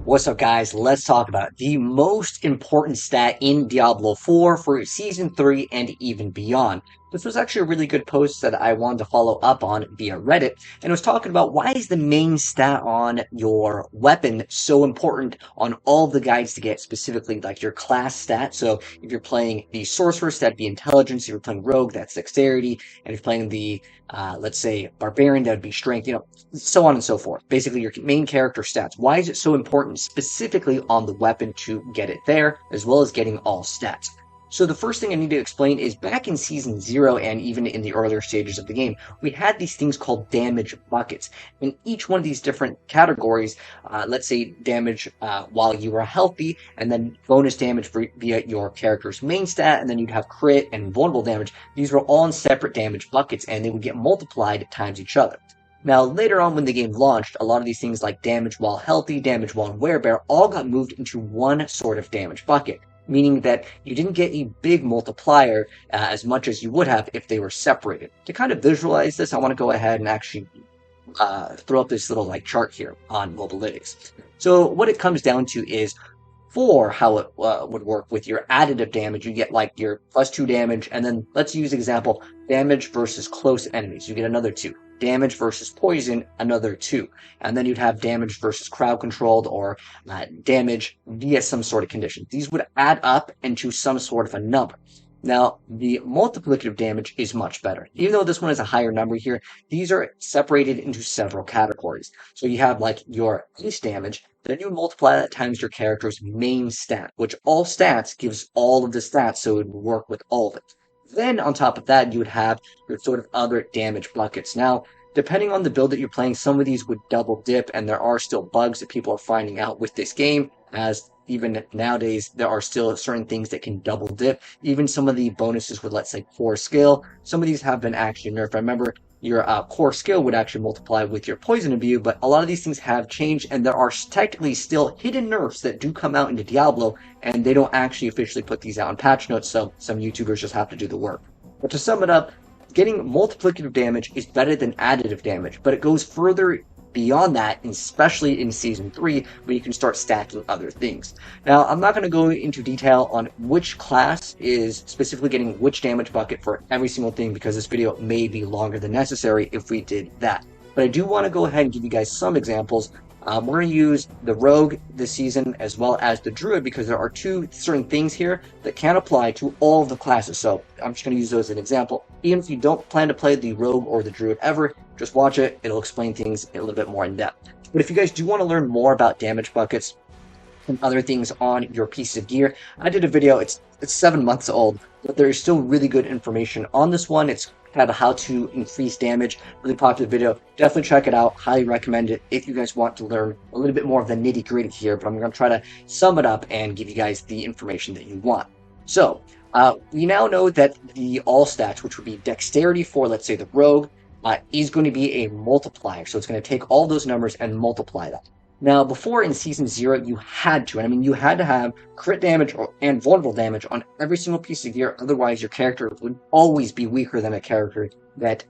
What's up, guys? Let's talk about the most important stat in Diablo 4 for Season 3 and even beyond. This was actually a really good post that I wanted to follow up on via Reddit, and it was talking about why is the main stat on your weapon so important on all the guides to get, specifically like your class stat. So if you're playing the Sorceress, that'd be Intelligence. If you're playing Rogue, that's Dexterity. And if you're playing the, let's say, Barbarian, that would be Strength, so on and so forth. Basically, your main character stats. Why is it so important specifically on the weapon to get it there, as well as getting all stats? So the first thing I need to explain is back in Season 0 and even in the earlier stages of the game, we had these things called damage buckets. In each one of these different categories, let's say damage while you were healthy, and then bonus damage via your character's main stat, and then you'd have crit and vulnerable damage. These were all in separate damage buckets, and they would get multiplied times each other. Now, later on when the game launched, a lot of these things like damage while healthy, damage while werebear, all got moved into one sort of damage bucket, meaning that you didn't get a big multiplier as much as you would have if they were separated. To kind of visualize this, I want to go ahead and actually throw up this little chart here on Mobalytics. So what it comes down to is for how it would work with your additive damage, you get your +2 damage, and then let's use example, damage versus close enemies, you get another 2. Damage versus poison, another 2. And then you'd have damage versus crowd controlled or damage via some sort of condition. These would add up into some sort of a number. Now, the multiplicative damage is much better. Even though this one is a higher number here, these are separated into several categories. So you have your base damage, then you multiply that times your character's main stat, which all stats gives all of the stats, so it would work with all of it. Then on top of that, you would have your sort of other damage buckets. Now, depending on the build that you're playing, some of these would double dip, and there are still bugs that people are finding out with this game, as even nowadays, there are still certain things that can double dip. Even some of the bonuses with, let's say, core skill, some of these have been actually nerfed. I remember your core skill would actually multiply with your poison imbue, but a lot of these things have changed, and there are technically still hidden nerfs that do come out into Diablo, and they don't actually officially put these out in patch notes, so some YouTubers just have to do the work. But to sum it up, getting multiplicative damage is better than additive damage, but it goes further beyond that, especially in Season 3, where you can start stacking other things. Now, I'm not going to go into detail on which class is specifically getting which damage bucket for every single thing, because this video may be longer than necessary if we did that. But I do want to go ahead and give you guys some examples. We're going to use the Rogue this season as well as the Druid, because there are two certain things here that can apply to all of the classes. So I'm just going to use those as an example. Even if you don't plan to play the Rogue or the Druid ever, just watch it. It'll explain things a little bit more in depth. But if you guys do want to learn more about damage buckets and other things on your pieces of gear, I did a video. It's 7 months old, but there is still really good information on this one. It's kind of how to increase damage. Really popular video. Definitely check it out. Highly recommend it if you guys want to learn a little bit more of the nitty gritty here, but I'm going to try to sum it up and give you guys the information that you want. So we now know that the all stats, which would be dexterity for, let's say, the Rogue, is going to be a multiplier. So it's going to take all those numbers and multiply that. Now, before in Season 0, you had to, and I mean, you had to have crit damage and vulnerable damage on every single piece of gear. Otherwise, your character would always be weaker than a character that,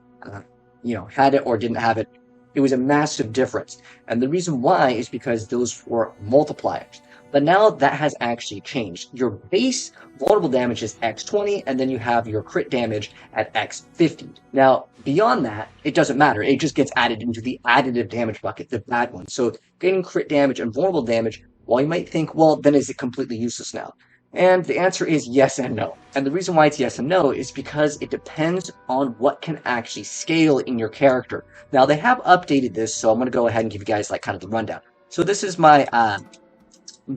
had it or didn't have it. It was a massive difference. And the reason why is because those were multipliers. But now that has actually changed. Your base vulnerable damage is x20, and then you have your crit damage at x50. Now, beyond that, it doesn't matter. It just gets added into the additive damage bucket, the bad one. So getting crit damage and vulnerable damage, while you might think, well, then is it completely useless now? And the answer is yes and no. And the reason why it's yes and no is because it depends on what can actually scale in your character. Now, they have updated this, so I'm going to go ahead and give you guys kind of the rundown. So this is my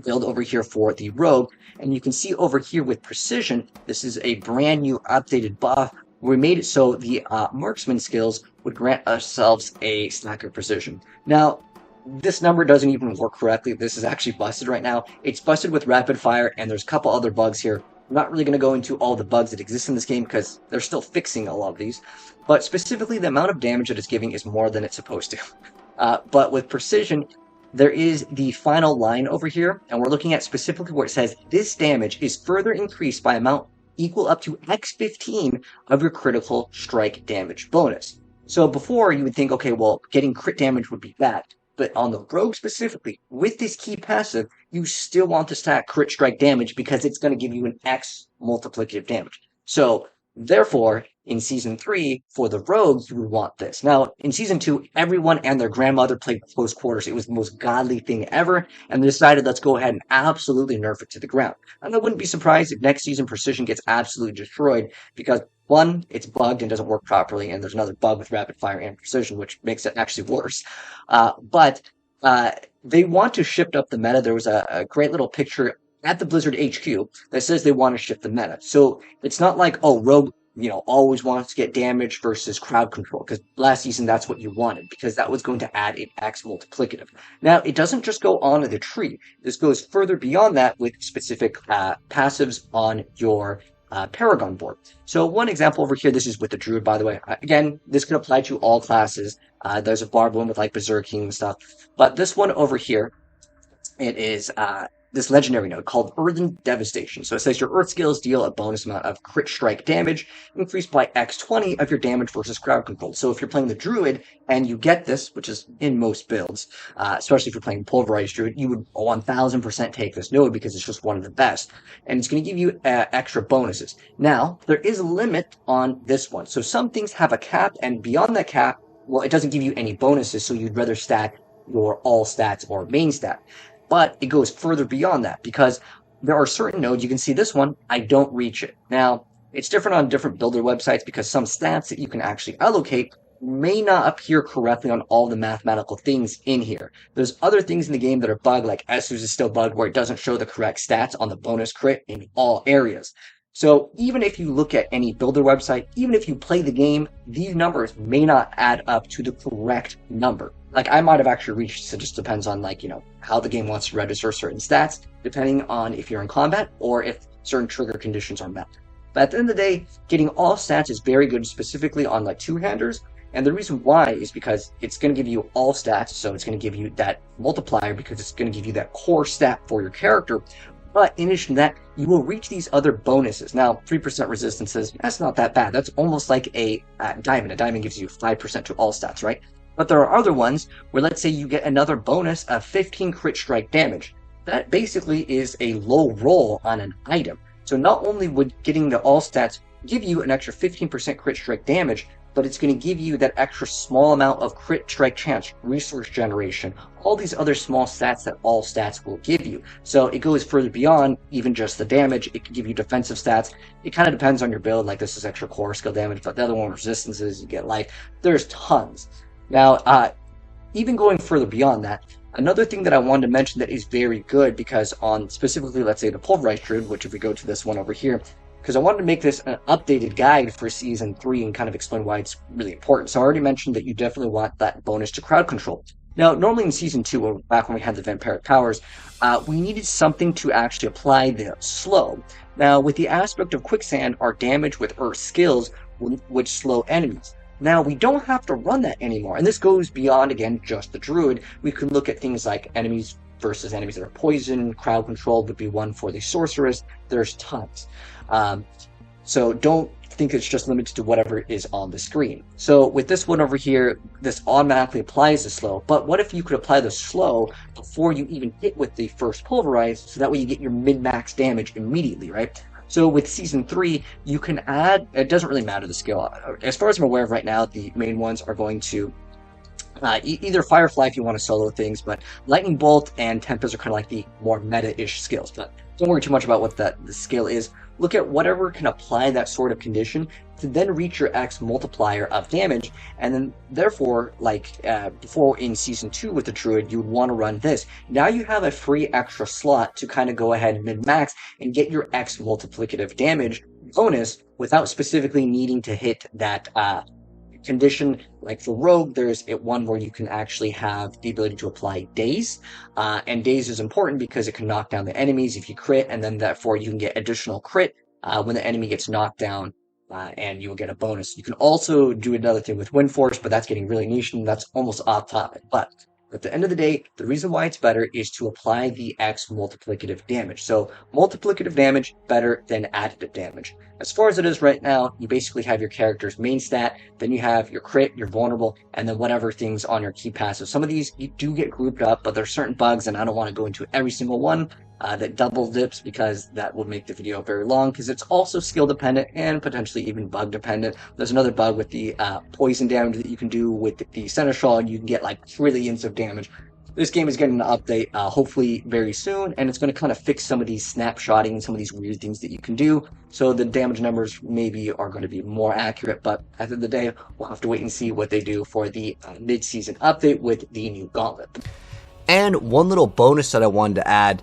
build over here for the Rogue, and you can see over here with precision, this is a brand new updated buff where we made it so the marksman skills would grant ourselves a stack of precision. Now, this number doesn't even work correctly. This is actually busted right now. It's busted with rapid fire, and there's a couple other bugs here. I'm not really going to go into all the bugs that exist in this game because they're still fixing a lot of these, but specifically the amount of damage that it's giving is more than it's supposed to. But with precision, there is the final line over here, and we're looking at specifically where it says this damage is further increased by amount equal up to x15 of your critical strike damage bonus. So before you would think, okay, well, getting crit damage would be bad. But on the rogue specifically, with this key passive, you still want to stack crit strike damage because it's going to give you an X multiplicative damage. So therefore, in season 3, for the rogue, you would want this. Now, in season 2, everyone and their grandmother played close quarters. It was the most godly thing ever, and they decided let's go ahead and absolutely nerf it to the ground. And I wouldn't be surprised if next season precision gets absolutely destroyed because one, it's bugged and doesn't work properly, and there's another bug with rapid fire and precision, which makes it actually worse. But they want to shift up the meta. There was a great little picture at the Blizzard HQ that says they want to shift the meta. So it's not like, oh, Rogue, always wants to get damage versus crowd control, because last season that's what you wanted, because that was going to add an X multiplicative. Now, it doesn't just go onto the tree. This goes further beyond that with specific passives on your Paragon board. So one example over here, this is with the Druid, by the way. Again, this can apply to all classes. There's a barbed one with like Berserking and stuff. But this one over here, it is this legendary node called Earthen Devastation. So it says your Earth skills deal a bonus amount of crit strike damage, increased by X20 of your damage versus crowd control. So if you're playing the Druid and you get this, which is in most builds, especially if you're playing Pulverized Druid, you would 1000% take this node because it's just one of the best. And it's going to give you extra bonuses. Now, there is a limit on this one. So some things have a cap, and beyond that cap, well, it doesn't give you any bonuses, so you'd rather stack your all stats or main stat. But it goes further beyond that because there are certain nodes. You can see this one, I don't reach it. Now, it's different on different builder websites because some stats that you can actually allocate may not appear correctly on all the mathematical things in here. There's other things in the game that are bugged, like Essus is still bugged where it doesn't show the correct stats on the bonus crit in all areas. So even if you look at any builder website, even if you play the game, these numbers may not add up to the correct number. Like I might have actually reached, it just depends on how the game wants to register certain stats, depending on if you're in combat or if certain trigger conditions are met. But at the end of the day, getting all stats is very good, specifically on like two-handers. And the reason why is because it's going to give you all stats, so it's going to give you that multiplier because it's going to give you that core stat for your character. But in addition to that, you will reach these other bonuses. Now, 3% resistances, that's not that bad. That's almost like a diamond. A diamond gives you 5% to all stats, right? But there are other ones where, let's say you get another bonus of 15 crit strike damage. That basically is a low roll on an item. So not only would getting the all stats give you an extra 15% crit strike damage, but it's going to give you that extra small amount of crit strike chance, resource generation, all these other small stats that all stats will give you. So it goes further beyond even just the damage. It can give you defensive stats. It kind of depends on your build, like this is extra core skill damage, but the other one, resistances, you get life. There's tons. Now, even going further beyond that, another thing that I wanted to mention that is very good, because on specifically, let's say the Pulverized Druid, which if we go to this one over here, because I wanted to make this an updated guide for Season 3 and kind of explain why it's really important. So I already mentioned that you definitely want that bonus to crowd control. Now, normally in Season 2, or back when we had the vampiric powers, we needed something to actually apply the slow. Now, with the aspect of Quicksand, our damage with Earth skills would slow enemies. Now, we don't have to run that anymore, and this goes beyond, again, just the Druid. We could look at things like enemies versus enemies that are poison, crowd control would be one for the Sorceress. There's tons. So don't think it's just limited to whatever is on the screen. So with this one over here, this automatically applies the slow, but what if you could apply the slow before you even hit with the first Pulverize, so that way you get your min-max damage immediately, right? So with Season 3, you can add, it doesn't really matter the skill. As far as I'm aware of right now, the main ones are going to either Firefly if you want to solo things, but Lightning Bolt and Tempest are kind of like the more meta-ish skills. But don't worry too much about what the skill is. Look at whatever can apply that sort of condition to then reach your X multiplier of damage, and then therefore, like before in Season 2 with the Druid, you would want to run this. Now you have a free extra slot to kind of go ahead and min-max and get your X multiplicative damage bonus without specifically needing to hit that condition. Like for Rogue, there's one where you can actually have the ability to apply Daze, and Daze is important because it can knock down the enemies if you crit, and then therefore you can get additional crit when the enemy gets knocked down, and you will get a bonus. You can also do another thing with Wind Force, but that's getting really niche, and that's almost off topic. But At the end of the day, the reason why it's better is to apply the X multiplicative damage. So multiplicative damage better than additive damage. As far as it is right now, you basically have your character's main stat, then you have your crit, your vulnerable, and then whatever things on your key passive. Some of these you do get grouped up, but there's certain bugs, and I don't want to go into every single one that double dips because that would make the video very long because it's also skill dependent and potentially even bug dependent. There's another bug with the poison damage that you can do with the seneschal. You can get like trillions of damage. This game is getting an update hopefully very soon, and it's going to kind of fix some of these snapshotting and some of these weird things that you can do. So the damage numbers maybe are going to be more accurate, but at the end of the day, we'll have to wait and see what they do for the mid-season update with the new gauntlet. And one little bonus that I wanted to add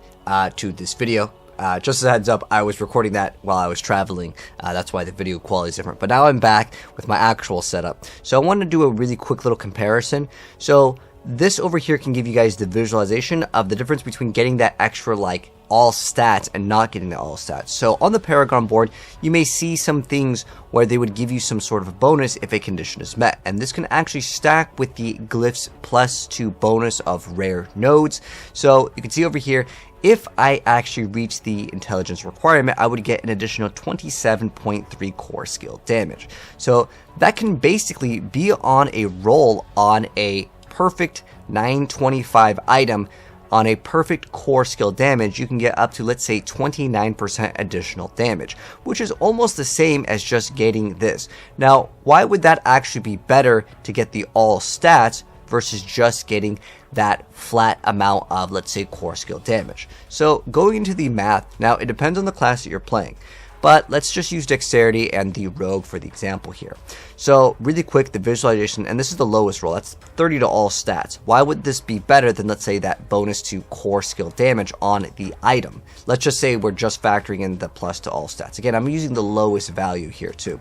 to this video, just as a heads up, I was recording that while I was traveling, that's why the video quality is different, but now I'm back with my actual setup. So I wanted to do a really quick little comparison. So this over here can give you guys the visualization of the difference between getting that extra like all stats and not getting the all stats. So on the Paragon board, you may see some things where they would give you some sort of a bonus if a condition is met. And this can actually stack with the glyphs +2 bonus of rare nodes. So you can see over here, if I actually reach the intelligence requirement, I would get an additional 27.3 core skill damage. So that can basically be on a roll on a perfect 925 item. On a perfect core skill damage, you can get up to, let's say, 29% additional damage, which is almost the same as just getting this. Now, why would that actually be better to get the all stats versus just getting that flat amount of, let's say, core skill damage? So going into the math, now it depends on the class that you're playing. But let's just use dexterity and the rogue for the example here. So really quick, the visualization, and this is the lowest roll, that's 30 to all stats. Why would this be better than, let's say, that bonus to core skill damage on the item? Let's just say we're just factoring in the plus to all stats. Again, I'm using the lowest value here too.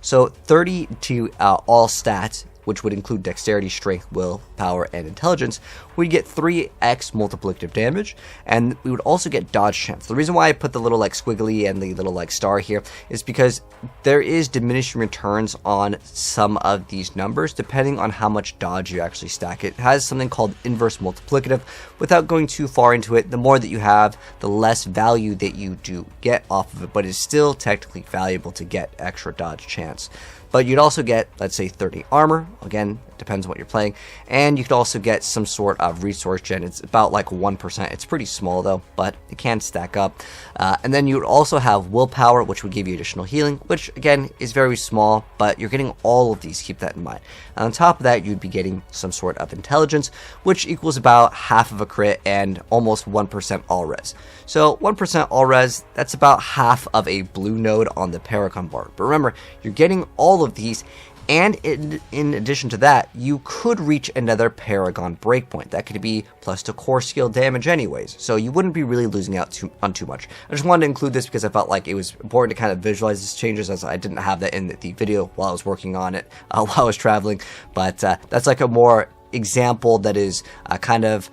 So 30 to all stats, which would include dexterity, strength, will, power, and intelligence, we'd get 3x multiplicative damage, and we would also get dodge chance. The reason why I put the little like squiggly and the little like star here is because there is diminishing returns on some of these numbers depending on how much dodge you actually stack. It has something called inverse multiplicative. Without going too far into it, the more that you have, the less value that you do get off of it, but it's still technically valuable to get extra dodge chance. But you'd also get, let's say, 30 armor. Again, depends on what you're playing. And you could also get some sort of resource gen. It's about like 1%. It's pretty small though, but it can stack up. And then you would also have willpower, which would give you additional healing, which again is very small, but you're getting all of these. Keep that in mind. And on top of that, you'd be getting some sort of intelligence, which equals about half of a crit and almost 1% all res. So 1% all res, that's about half of a blue node on the Paragon board. But remember, you're getting all of these, and in addition to that, you could reach another Paragon breakpoint. That could be plus to core skill damage anyways, so you wouldn't be really losing out on too much. I just wanted to include this because I felt like it was important to kind of visualize these changes, as I didn't have that in the video while I was working on it, while I was traveling. But that's like a more example that is kind of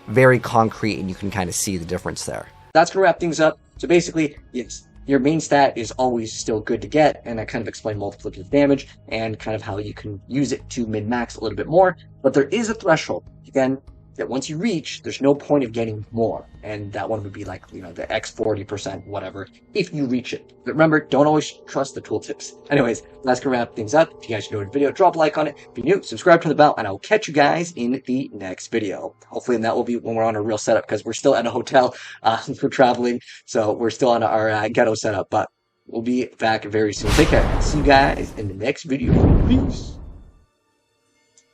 very concrete, and you can kind of see the difference there. That's going to wrap things up. So basically, yes, your main stat is always still good to get, and I kind of explained multiplicative damage and kind of how you can use it to min-max a little bit more, but there is a threshold, again, that once you reach, there's no point of getting more, and that one would be like, you know, the X 40%, whatever, if you reach it. But remember, don't always trust the tooltips. Anyways, that's gonna wrap things up. If you guys enjoyed the video, drop a like on it. If you're new, subscribe to the bell, and I'll catch you guys in the next video. Hopefully, that will be when we're on a real setup, because we're still at a hotel, we're traveling, so we're still on our ghetto setup, but we'll be back very soon. Take care. See you guys in the next video. Peace.